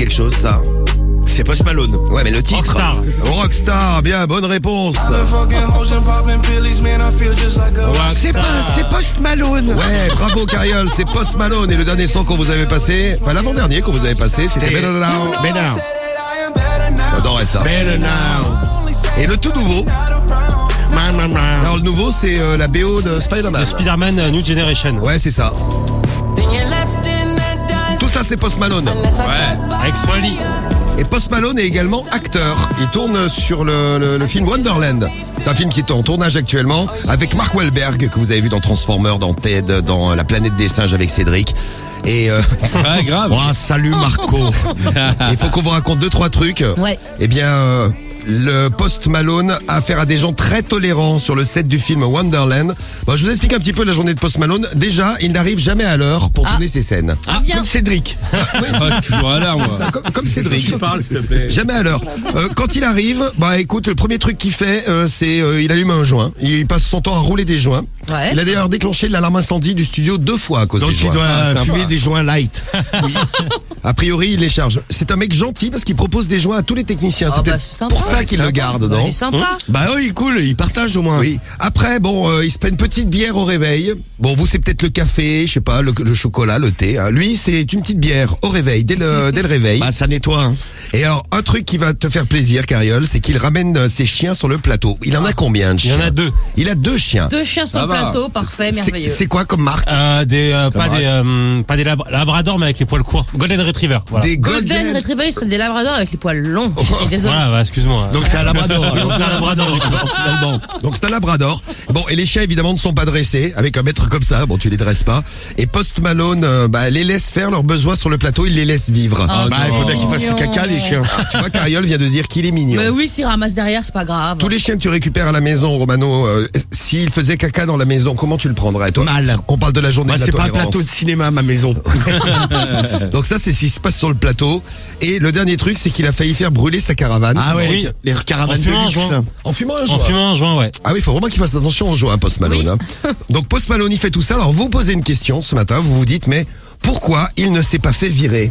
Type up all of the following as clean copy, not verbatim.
quelque chose, ça? C'est Post Malone. Ouais, mais le titre. Rockstar. Rockstar, bien, bonne réponse. C'est Post Malone. Ouais, bravo Cariol, c'est Post Malone. Et le dernier son qu'on vous avait passé, enfin l'avant-dernier qu'on vous avait passé, c'était Better Now. J'adorais ça. Better Now. Et le tout nouveau, alors le nouveau c'est la BO de Spider-Man. Le Spider-Man New Generation. Ouais, c'est ça. Tout ça c'est Post Malone. Ouais. Avec Swally. Et Post Malone est également acteur. Il tourne sur le film Wonderland. C'est un film qui est en tournage actuellement avec Mark Wahlberg, que vous avez vu dans Transformers, dans Ted, dans La planète des singes avec Cédric. Et Ouais, grave. oh, salut Marco. Il faut qu'on vous raconte 2-3 trucs. Ouais. Eh bien, le Post Malone a affaire à des gens très tolérants sur le set du film Wonderland. Bon, je vous explique un petit peu la journée de Post Malone. Déjà, il n'arrive jamais à l'heure pour tourner ses scènes. Ah, comme Cédric. Je suis toujours à l'heure, moi. Ça, comme Cédric. Parle, s'il te plaît. Jamais à l'heure. Quand il arrive, bah écoute, le premier truc qu'il fait, c'est il allume un joint. Il passe son temps à rouler des joints. Ouais. Il a d'ailleurs déclenché l'alarme incendie du studio 2 fois à cause Donc des il joints. doit fumer des joints light. A priori, il les charge. C'est un mec gentil parce qu'il propose des joints à tous les techniciens. Ah C'est bah, peut-être c'est sympa. pour ça qu'il le garde, Il non? est sympa. Bah oui, il est cool, il partage au moins. Oui. Après, bon, il se prend une petite bière au réveil. Bon, vous, c'est peut-être le café, je sais pas, le chocolat, le thé. Hein. Lui, c'est une petite bière au réveil, dès le réveil. Bah ça nettoie. Hein. Et alors, un truc qui va te faire plaisir, Cariol, c'est qu'il ramène ses chiens sur le plateau. Il en a combien de Il y chiens? en a 2. Il a 2 chiens. 2 chiens sur Ça le va. plateau, parfait, merveilleux. C'est quoi comme marque? Pas des labradors, mais avec les poils courts. Golden Retriever. Voilà. Des Golden Retriever, c'est des labradors avec les poils longs. Je suis désolé. Voilà, bah, excuse-moi. Donc c'est un labrador. Donc c'est un labrador finalement. Donc c'est un labrador. Bon, et les chiens évidemment ne sont pas dressés. Avec un maître comme ça, bon, tu les dresses pas. Et Post Malone, les laisse faire leurs besoins sur le plateau, il les laisse vivre. Ah, Bah il faut bien qu'ils fassent ses caca les chiens. Tu vois, Cariol vient de dire qu'il est mignon. Mais oui, s'il ramasse derrière, c'est pas grave. Tous les chiens que tu récupères à la maison, Romano, s'ils faisaient caca dans la maison, comment tu le prendrais, toi? Mal. On parle de la journée Moi de la c'est pas un tolérance. plateau de cinéma ma maison. Donc ça, c'est ce qui se passe sur le plateau. Et le dernier truc, c'est qu'il a failli faire brûler sa caravane. Ah ouais, Oui. les caravanes En de fumant un luxe. joint. En fumant un En joint. fumant un joint, ouais. Ah oui, il faut vraiment qu'il fasse attention aux joints, Post Malone. Hein. Donc Post Malone, il fait tout ça. Alors vous posez une question ce matin, vous vous dites, mais pourquoi il ne s'est pas fait virer?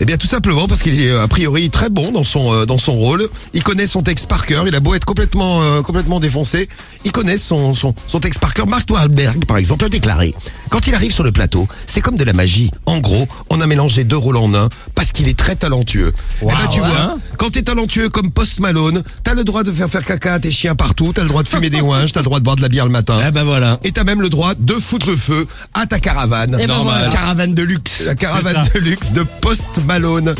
Eh bien tout simplement parce qu'il est a priori très bon dans son rôle. Il connaît son texte par cœur. Il a beau être complètement défoncé, il connaît son texte par cœur. Mark Wahlberg par exemple a déclaré: quand il arrive sur le plateau, c'est comme de la magie. En gros, on a mélangé 2 rôles en un parce qu'il est très talentueux. Wow, Eh ben tu ouais. vois, quand t'es talentueux comme Post Malone, t'as le droit de faire caca à tes chiens partout, t'as le droit de fumer des ouinges, t'as le droit de boire de la bière le matin. Ah bah voilà. Et t'as même le droit de foutre le feu à ta caravane. Et ben Normal. voilà. Caravane de luxe. La caravane C'est ça. de luxe de Post Malone.